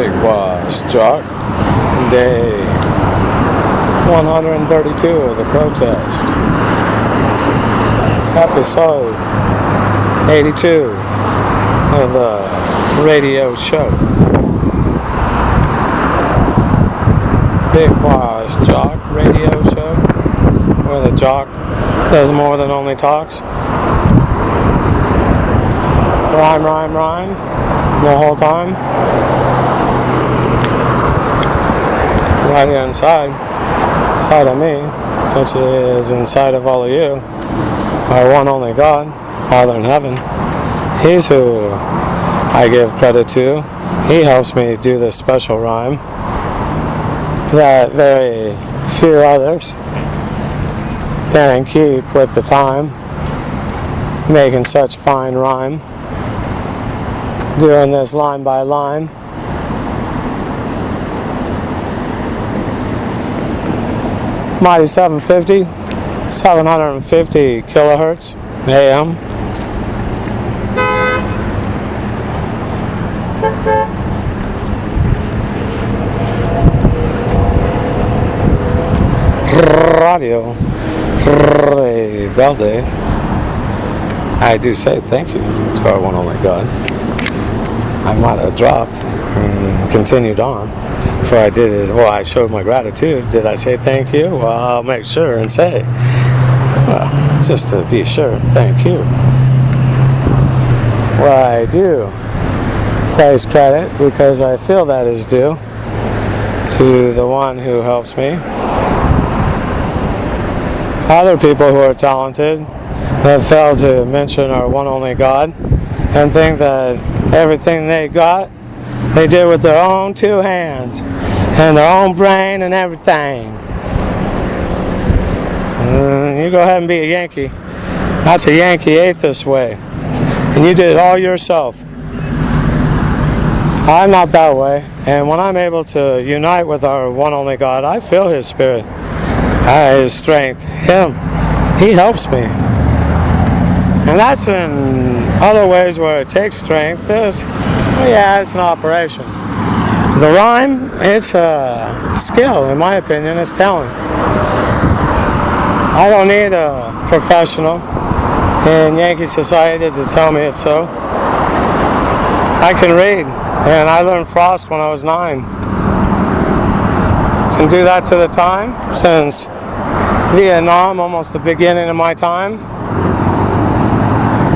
Bigbossjock, day 132 of the protest, episode 82 of the radio show. Bigbossjock radio show, where the jock does more than only talks. Rhyme the whole time. Right here inside of me, such as inside of all of you, our one only God, Father in heaven. He's who I give credit to. He helps me do this special rhyme that very few others can keep with the time, making such fine rhyme, doing this line by line. Mighty 750 kilohertz AM. Radio Rebelde. I do say thank you to our one only God. I might have dropped and continued on before I did it. Well, I showed my gratitude. Did I say thank you? Well, I'll make sure and say, well, just to be sure, thank you. Well, I do place credit because I feel that is due to the one who helps me. Other people who are talented have failed to mention our one only God and think that everything they got, they did with their own two hands and their own brain and everything. You go ahead and be a Yankee. That's a Yankee atheist way. And you did it all yourself. I'm not that way. And when I'm able to unite with our one only God, I feel His Spirit, His strength, He helps me. And that's in other ways where it takes strength. It's an operation. The rhyme, it's a skill, in my opinion, it's talent. I don't need a professional in Yankee society to tell me it's so. I can read, and I learned Frost when I was 9. Can do that to the time since Vietnam, almost the beginning of my time.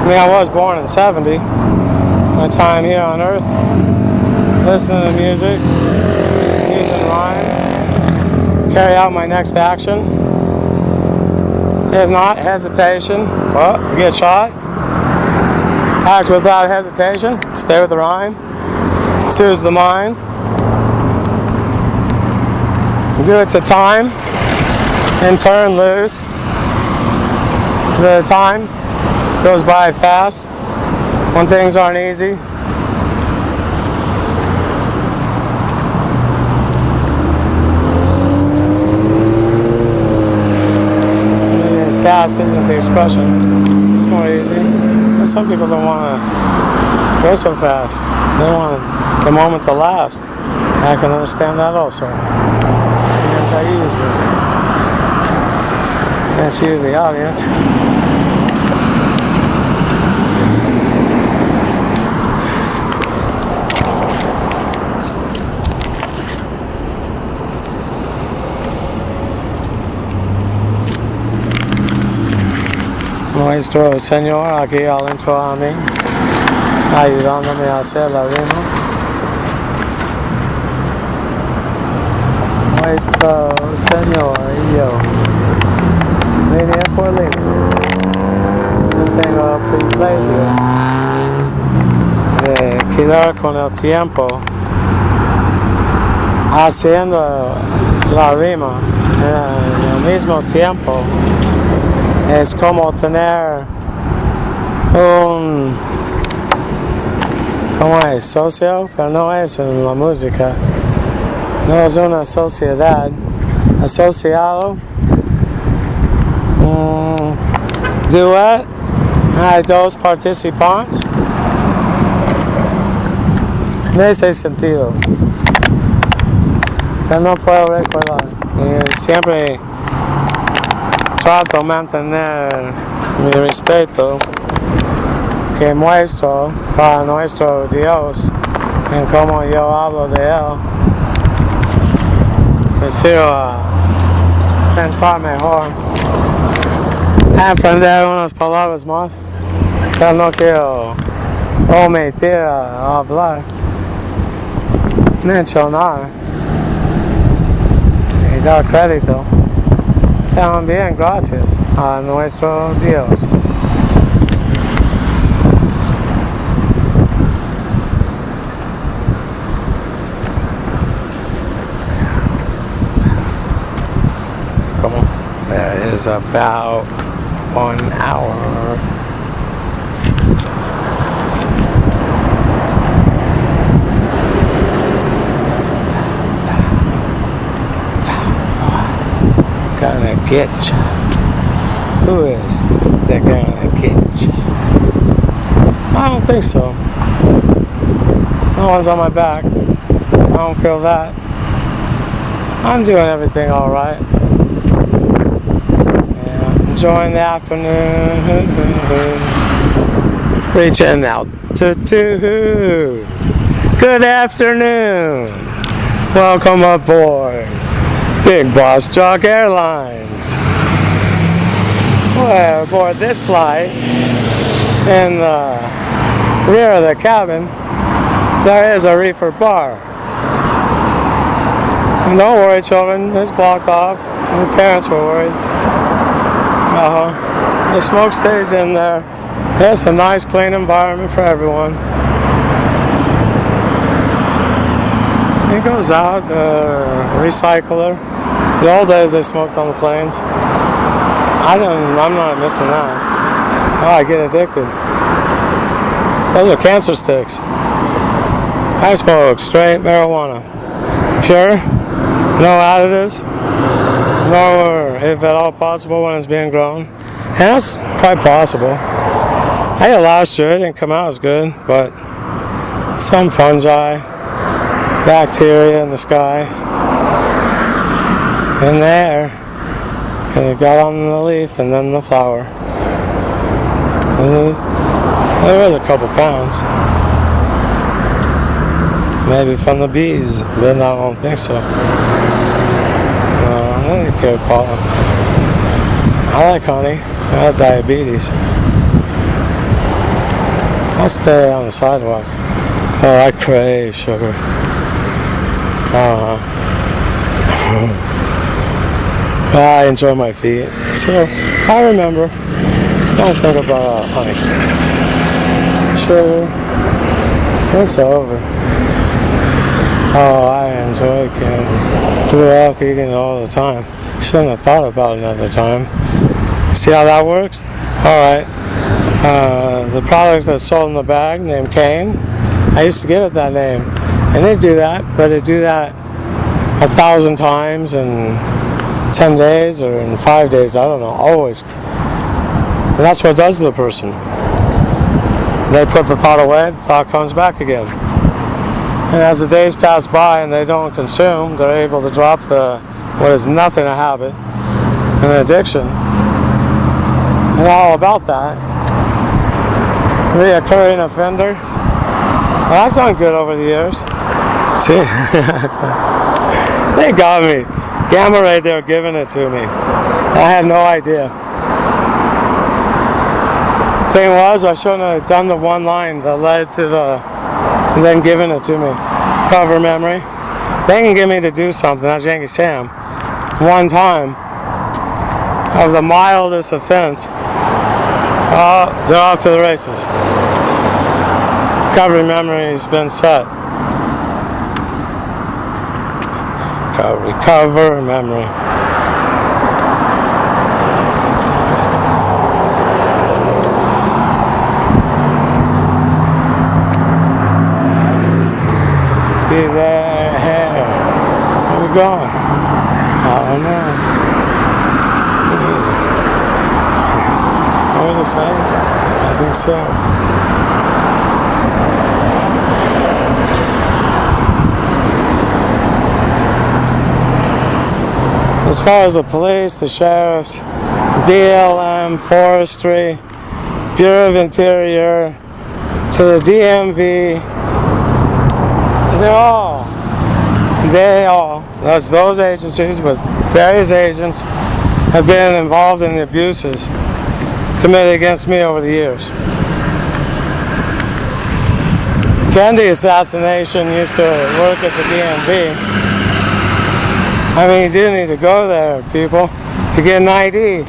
I mean, I was born in 70. My time here on Earth, listening to music, using rhyme, carry out my next action. If not, hesitation, well, you get shot. Act without hesitation, stay with the rhyme, soothes the mind. Do it to time, in turn lose. The time goes by fast when things aren't easy. Fast isn't the expression. It's more easy. But some people don't want to go so fast. They want the moment to last. I can understand that also. As I use music. That's you, the audience. Nuestro Señor aquí al entro a mí, ayudándome a hacer la rima. Nuestro Señor y yo, línea por línea, tengo el privilegio de quedar con el tiempo haciendo la rima en el mismo tiempo. Es como tener un, ¿cómo es? Socio, pero no es en la música. No es una sociedad. Asociado. Duet. Hay dos participantes. En ese sentido. Yo no puedo recordar. Y siempre trato de mantener mi respeto que muestro para nuestro Dios en cómo yo hablo de Él. Prefiero pensar mejor, aprender unas palabras más, pero no quiero omitir a hablar, mencionar y dar crédito. También gracias a nuestro Dios. That is about 1 hour. Gonna get you. Who is that gonna get you? I don't think so. No one's on my back. I don't feel that. I'm doing everything all right. Enjoying the afternoon, reaching altitude. Good afternoon. Welcome aboard Bigbossjock Airlines. Well, aboard this flight, in the rear of the cabin, there is a reefer bar. And don't worry, children, it's blocked off. The parents were worried. The smoke stays in there. It's a nice, clean environment for everyone. It goes out, recycler. The old days they smoked on the planes. I'm not missing that. Oh, I get addicted. Those are cancer sticks. I smoke straight marijuana. Pure, no additives. Nor, if at all possible, when it's being grown. And that's quite possible. I did last year, it didn't come out as good, but some fungi, bacteria in the sky, in the air, and it got on the leaf and then the flower. There was a couple pounds. Maybe from the bees, but I don't think so. I don't care pollen. I like honey. I have diabetes. I'll stay on the sidewalk. Oh, I crave sugar. I enjoy my feet. So, I remember. Don't think about honey. Sugar. It's over. Oh, I enjoy candy. Grew up eating it all the time. Shouldn't have thought about it another time. See how that works? Alright. The product that's sold in the bag, named Cane, I used to give it that name. And they do that, but they do that 1,000 times in 10 days or in 5 days, I don't know, always. And that's what does to the person. They put the thought away, the thought comes back again. And as the days pass by and they don't consume, they're able to drop what is nothing a habit, an addiction. And all about that. Reoccurring offender. Well, I've done good over the years. See? They got me. Gamma ray, they were giving it to me. I had no idea. Thing was, I shouldn't have done the one line that led to and then giving it to me. Cover memory. They can get me to do something, that's Yankee Sam. One time of the mildest offense. They're off to the races. Cover memory's been set. Recover memory. Be there. Where we going? I don't know. What did I say? I think so. As far as the police, the sheriffs, BLM, forestry, Bureau of Interior, to the DMV, that's those agencies, but various agents have been involved in the abuses committed against me over the years. Kennedy assassination used to work at the DMV. I mean, you do need to go there, people, to get an ID.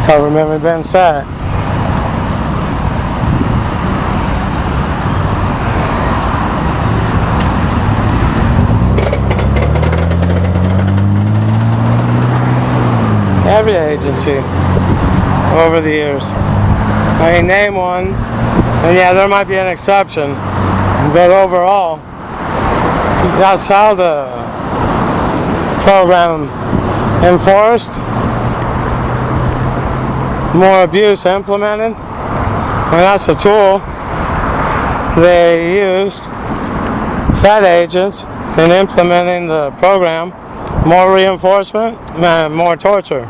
Government been set. Every agency over the years. I mean, name one, and yeah, there might be an exception, but overall, that's how the program enforced, more abuse implemented, and that's the tool they used, Fed agents, in implementing the program. More reinforcement, more torture.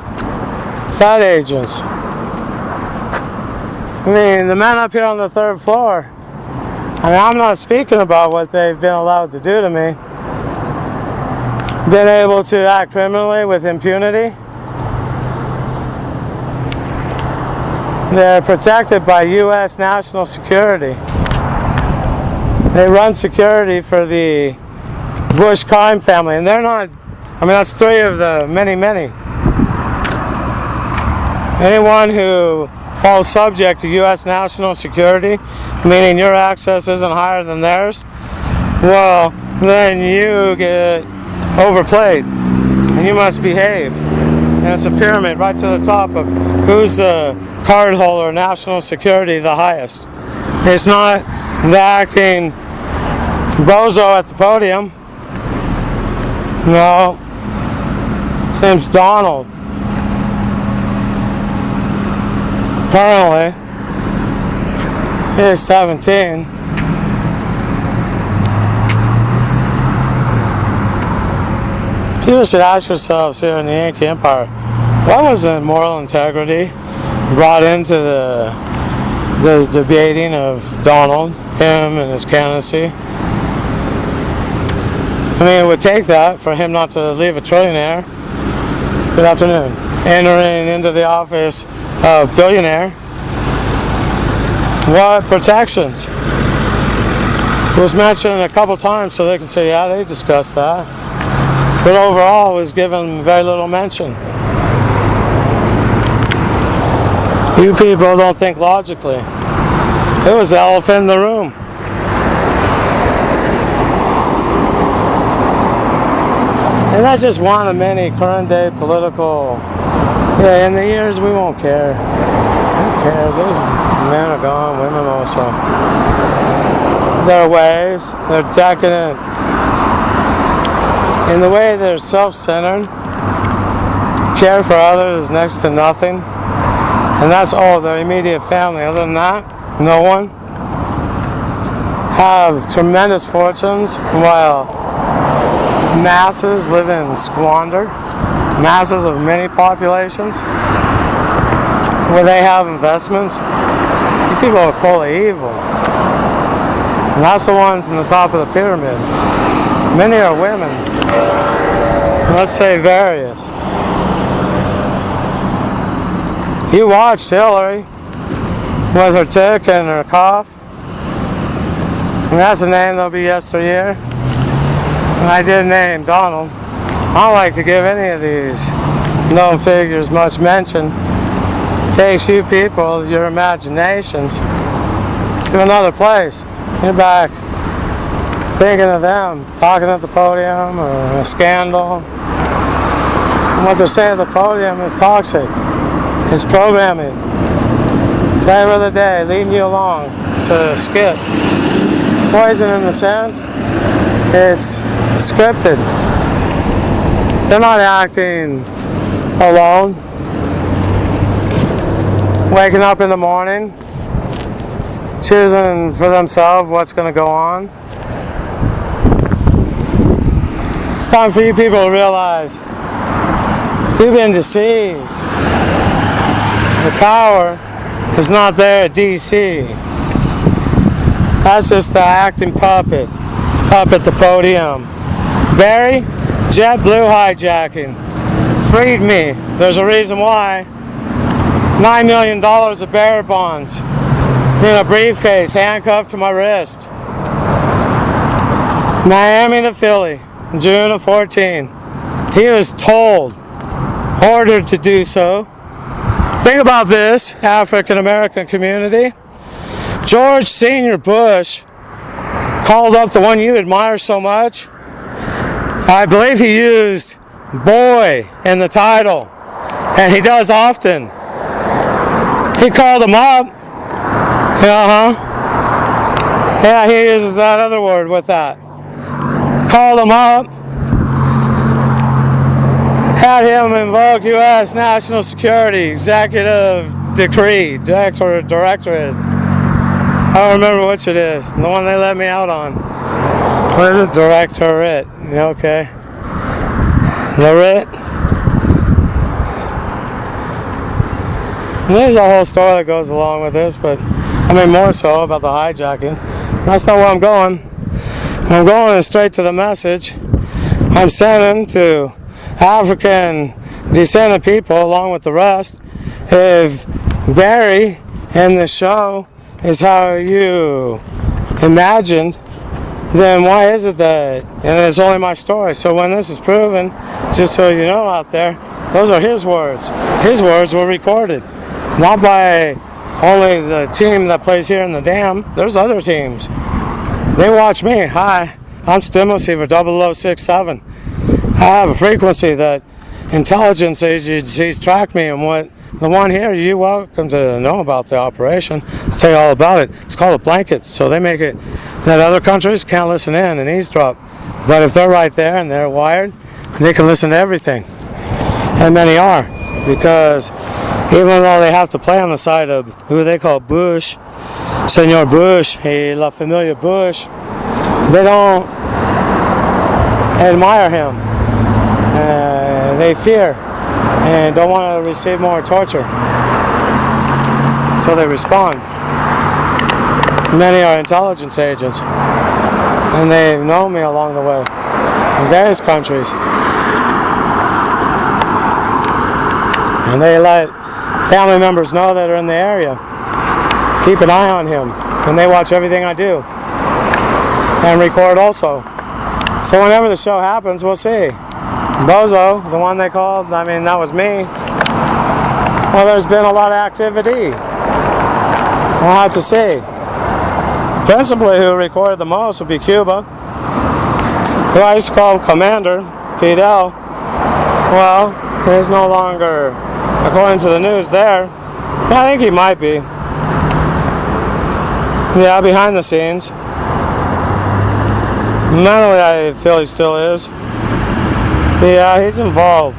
Fed agents. I mean, the men up here on the 3rd floor, I mean, I'm not speaking about what they've been allowed to do to me. Been able to act criminally with impunity. They're protected by U.S. national security. They run security for the Bush crime family, and they're not, I mean, that's 3 of the many. Anyone who falls subject to U.S. national security, meaning your access isn't higher than theirs, well, then you get overplayed, and you must behave. And it's a pyramid right to the top of who's the card holder, national security, the highest. It's not the acting bozo at the podium. No. His name's Donald. Currently, he's 17. People should ask yourselves here in the Yankee Empire, why wasn't moral integrity brought into the debating of Donald, him and his candidacy? I mean, it would take that for him not to leave a trillionaire. Good afternoon. Entering into the office of billionaire. What protections? It was mentioned a couple times so they can say, yeah, they discussed that. But overall, it was given very little mention. You people don't think logically. It was the elephant in the room. And that's just one of many current day political, in the years we won't care. Who cares? Those men are gone, women also. Their ways, they're decadent. In the way they're self-centered, care for others next to nothing. And that's all their immediate family. Other than that, no one. Have tremendous fortunes while masses live in squander, masses of many populations, where they have investments. You people are full of evil. And that's the ones in the top of the pyramid. Many are women. Let's say various. You watched Hillary with her tick and her cough. And that's the name there'll be yesteryear. And I did name Donald. I don't like to give any of these known figures much mention. It takes you people, your imaginations, to another place. You're back thinking of them, talking at the podium or a scandal. And what they're saying at the podium is toxic. It's programming. Flavor of the day, leading you along. It's a skit. Poison in the sense, it's scripted. They're not acting alone. Waking up in the morning, choosing for themselves what's going to go on. It's time for you people to realize You've been deceived. The power is not there at D.C. That's just the acting puppet up at the podium. Barry, JetBlue hijacking. Freed me. There's a reason why. $9 million of bearer bonds in a briefcase, handcuffed to my wrist. Miami to Philly, June of 14. He was told, ordered to do so. Think about this, African American community. George Sr. Bush called up the one you admire so much. I believe he used boy in the title, and he does often. He called him up. Yeah, he uses that other word with that. Called him up. Had him invoke U.S. National Security Executive Decree, Directorate. I don't remember which it is. The one they let me out on. What is it? Directorate. Yeah, okay. The writ. And there's a whole story that goes along with this, but I mean more so about the hijacking. That's not where I'm going. I'm going straight to the message I'm sending to African descended people along with the rest. If Barry in the show is how you imagined, then why is it that, and it's only my story, so when this is proven, just so you know out there, those are his words. His words were recorded, not by only the team that plays here in the dam. There's other teams. They watch me. Hi, I'm STEM receiver 0067. I have a frequency that intelligence agencies track me, and what the one here, you're welcome to know about the operation. I'll tell you all about it. It's called a blanket, so they make it that other countries can't listen in and eavesdrop. But if they're right there and they're wired, they can listen to everything. And many are, because even though they have to play on the side of who they call Bush, Senor Bush, La Familia Bush, they don't admire him. They fear and don't want to receive more torture. So they respond. Many are intelligence agents, and they've known me along the way in various countries. And they let family members know that are in the area. Keep an eye on him, and they watch everything I do and record also. So whenever the show happens, we'll see. Bozo, the one they called, I mean, that was me. Well, there's been a lot of activity. We'll have to see. Principally, who recorded the most would be Cuba, who I used to call Commander Fidel. Well, he's no longer, according to the news there. I think he might be. Yeah, behind the scenes. Mentally, I feel he still is. Yeah, he's involved.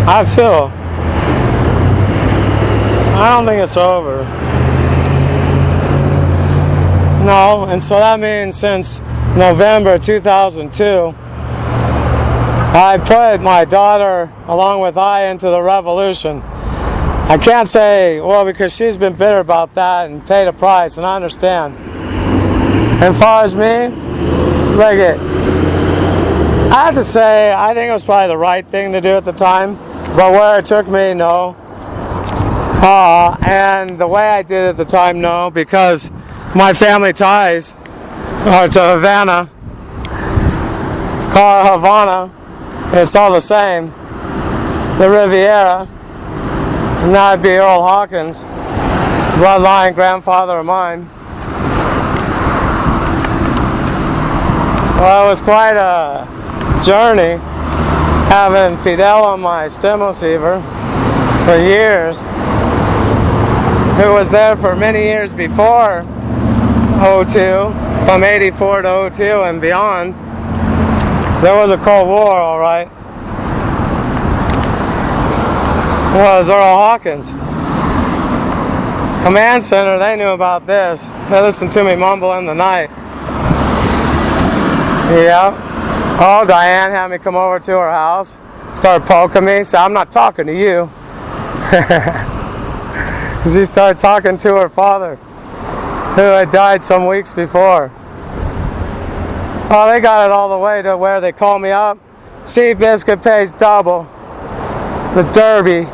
I don't think it's over. No, and so that means since November 2002, I put my daughter along with I into the revolution. I can't say, well, because she's been bitter about that and paid a price, and I understand. As far as me, like it. I have to say, I think it was probably the right thing to do at the time, but where it took me, no. And the way I did it at the time, no, because my family ties are to Havana, it's all the same, the Riviera, and that'd be Earl Hawkins, bloodline grandfather of mine. Well, it was quite a journey having Fidel on my STEM receiver for years, who was there for many years before 02, from 84 to 02 and beyond. So there was a Cold War, all right. Well, it was Earl Hawkins. Command Center, they knew about this. They listened to me mumble in the night. Yeah. Oh, Diane had me come over to her house. started poking me. So I'm not talking to you. She started talking to her father, who had died some weeks before. Oh, they got it all the way to where they call me up. Seabiscuit pays double. The Derby.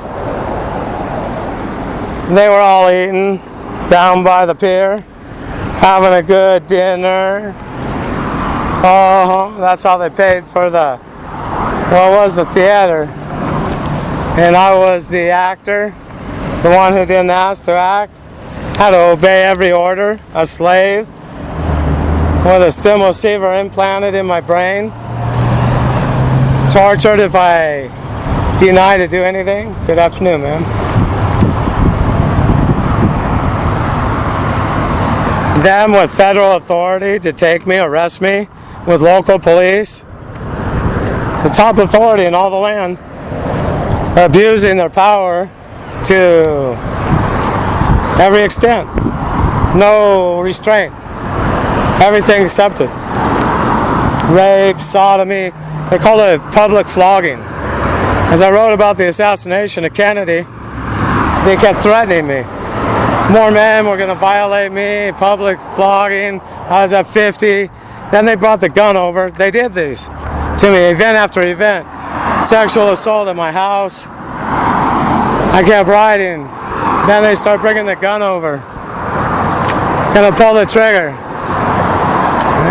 They were all eating down by the pier, having a good dinner. That's how they paid for the, well, it was the theater. And I was the actor, the one who didn't ask to act. Had to obey every order, a slave, with a stem receiver implanted in my brain. Tortured if I deny to do anything. Good afternoon, ma'am. Them with federal authority to take me, arrest me, with local police. The top authority in all the land, abusing their power to every extent. No restraint. Everything accepted. Rape, sodomy. They call it public flogging. As I wrote about the assassination of Kennedy, they kept threatening me. More men were going to violate me, public flogging. I was at 50. Then they brought the gun over. They did these to me, event after event. Sexual assault at my house. I kept riding. Then they start bringing the gun over. Gonna pull the trigger.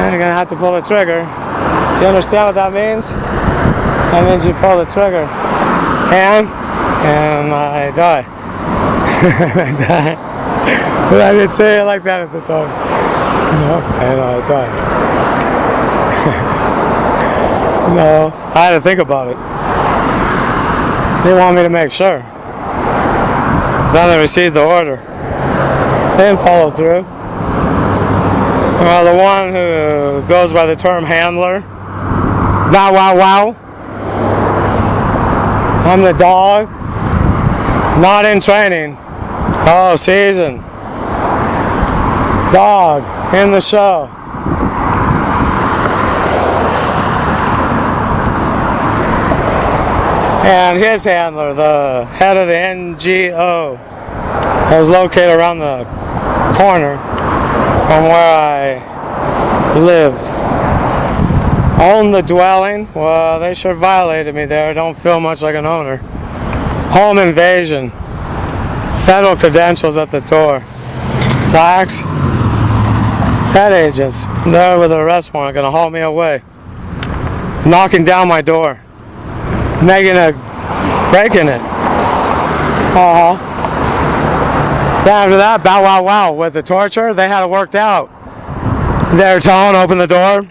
You're gonna have to pull the trigger. Do you understand what that means? That means you pull the trigger. And I die. I die. But I didn't say it like that at the time. No, and I die. No, I had to think about it. They want me to make sure. Then they received the order. They didn't follow through. Well, the one who goes by the term handler. Bow wow wow. I'm the dog. Not in training. Oh, season. Dog in the show. And his handler, the head of the NGO, was located around the corner from where I lived. Owned the dwelling. Well, they sure violated me there. I don't feel much like an owner. Home invasion. Federal credentials at the door. Plaques. Fed agents there with an arrest warrant going to haul me away. Knocking down my door. Breaking it. Then after that, bow wow wow. With the torture, they had it worked out. They're telling, open the door.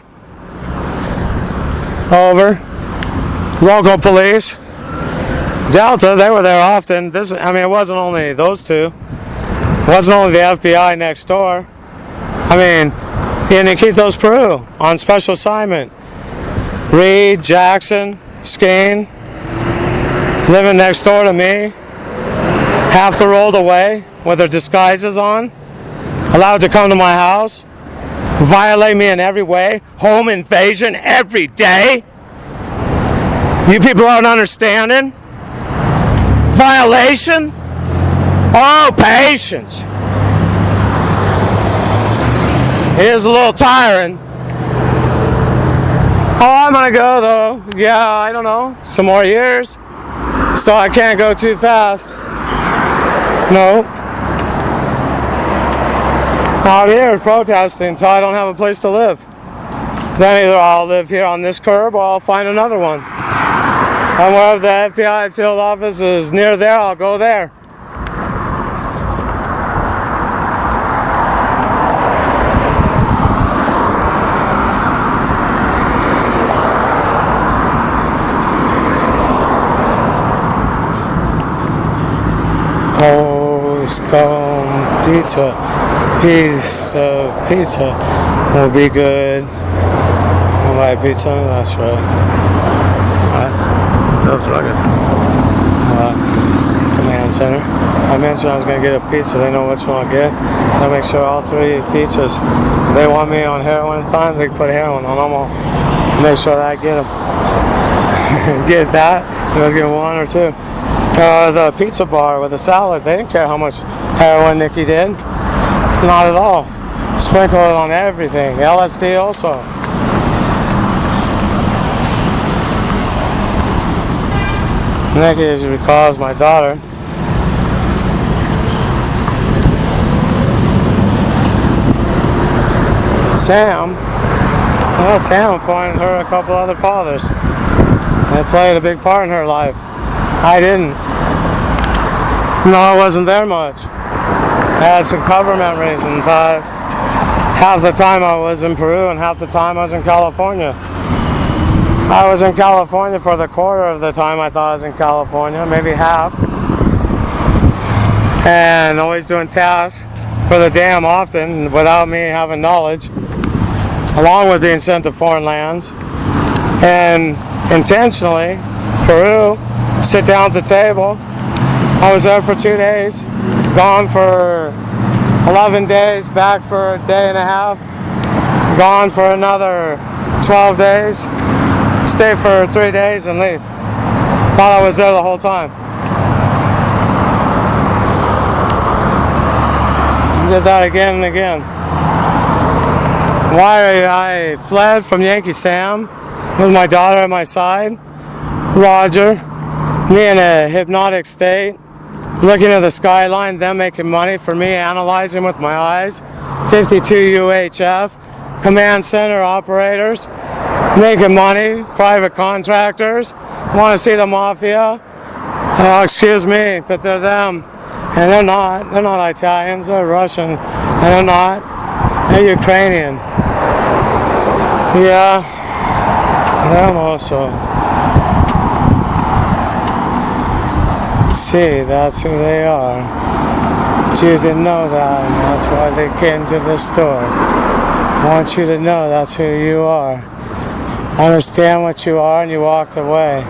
Over. Local police. Delta, they were there often. It wasn't only those two. It wasn't only the F.B.I. next door. And they keep those crew on special assignment. Reed, Jackson, Skane, living next door to me, half the road away with their disguises on, allowed to come to my house, violate me in every way, home invasion every day. You people aren't understanding. Violation? Oh, patience. It is a little tiring. Oh, I'm gonna go though. Yeah, I don't know. Some more years. So I can't go too fast. No. Out here protesting until I don't have a place to live. Then either I'll live here on this curb or I'll find another one. And wherever the F.B.I. field office is near there, I'll go there. Cold stone pizza, piece of pizza will be good. I'll buy pizza, that's right. That's rugged. Command center. I mentioned I was going to get a pizza. They know which one I'll get. They'll make sure all three pizzas. If they want me on heroin time, they can put heroin on them. I'll make sure that I get them. Get that. He was getting one or two. The pizza bar with the salad, they didn't care how much heroin Nicky did. Not at all. Sprinkle it on everything. LSD also. Nicky usually calls my daughter. Sam. Well, Sam appointed her a couple other fathers. They played a big part in her life. I didn't. No, I wasn't there much. I had some cover memories, and half the time I was in Peru and half the time I was in California. I was in California for the quarter of the time I thought I was in California, maybe half. And always doing tasks for the dam often without me having knowledge, along with being sent to foreign lands. And intentionally, Peru, sit down at the table. I was there for 2 days, gone for 11 days, back for a day and a half, gone for another 12 days, stay for 3 days and leave. Thought I was there the whole time. Did that again and again. Why I fled from Yankee Sam with my daughter at my side, Roger, me in a hypnotic state, looking at the skyline, them making money for me, analyzing with my eyes, 52 UHF, command center operators, making money, private contractors, want to see the mafia. Oh, excuse me, but they're them. And they're not Italians, they're Russian, and they're not, they're Ukrainian. Yeah, them also. See, that's who they are. But you didn't know that, and that's why they came to the store. I want you to know that's who you are. Understand what you are, and you walked away.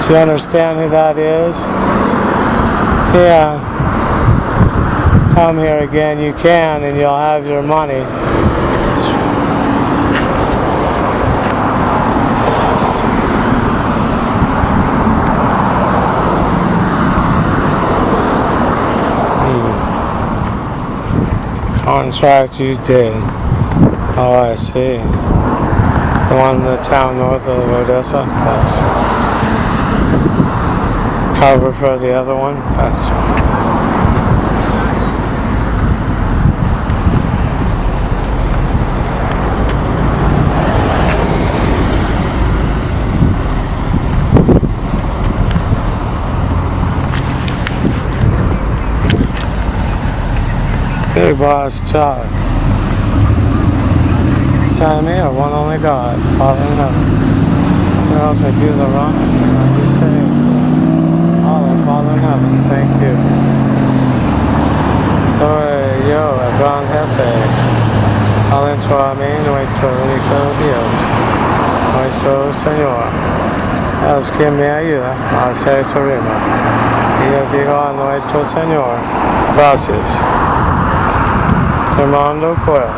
Do you understand who that is? Yeah. Come here again, you can, and you'll have your money. Contract you did. Oh, I see. The one in the town north of Odessa? That's cover for the other one? That's Bigbossjock. Tell me, or one only God, Father in heaven. So else may do the wrong, and I do say to Allah, Father in heaven, thank you. Soy yo, el gran jefe, al entro a mí nuestro único Dios, nuestro Señor, es quien me ayuda a hacer su rima. Y yo digo a nuestro Señor, gracias. Fernando fuera.